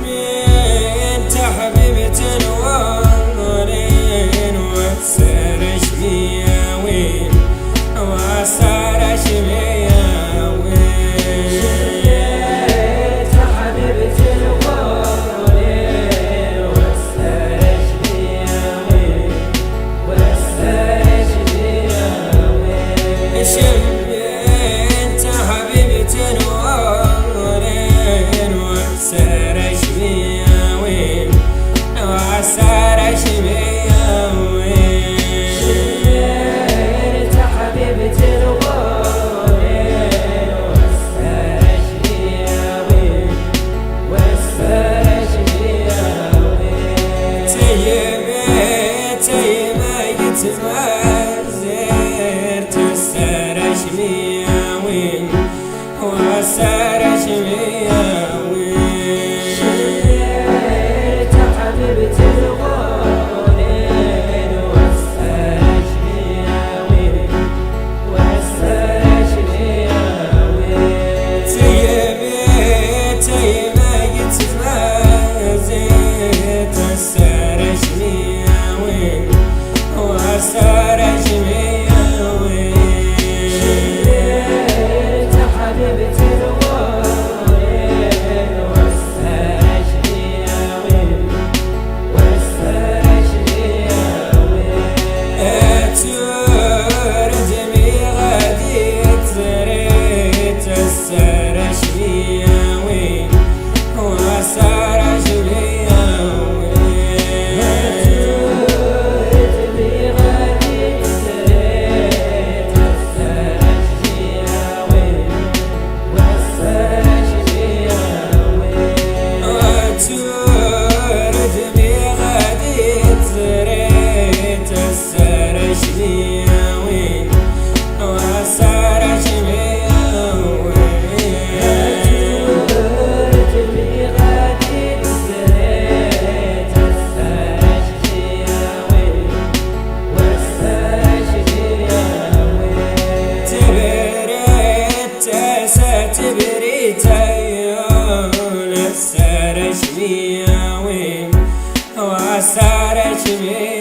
شميت حبيبة الوالين وسرش بيا وين وسرش بيا وين شميت حبيبة الوالين وسرش بيا وين وسرش بيا وين شميت حبيبة الوالين وسرش بيا وين وسرش بيا وين شميت حبيبة الوالين وسرش بيا وين وسرش بيا وين تيمة يتمازر تسرش بيا وين وسرش بيا وين شميت حبيبة الوالين وسرش بيا وين وسرش بيا وين تيمة يتمازر تسرش بيا وين وسرش بيا وين شميت حبيبة الوالين وسرش بيا وين وسرش بيا وين تردمي غادي تريد تسرش بيا وين وسرش بيا وين تردمي غادي تريد تسرش بيا وين وسرش بيا وين تردمي غادي تريد تسرش بيا وين وسرش بيا وين تردمي غادي تريد تسرش بيا وين وسرش بيا وين تبريت تبريت عيون سرش بيا وين وسرش بيا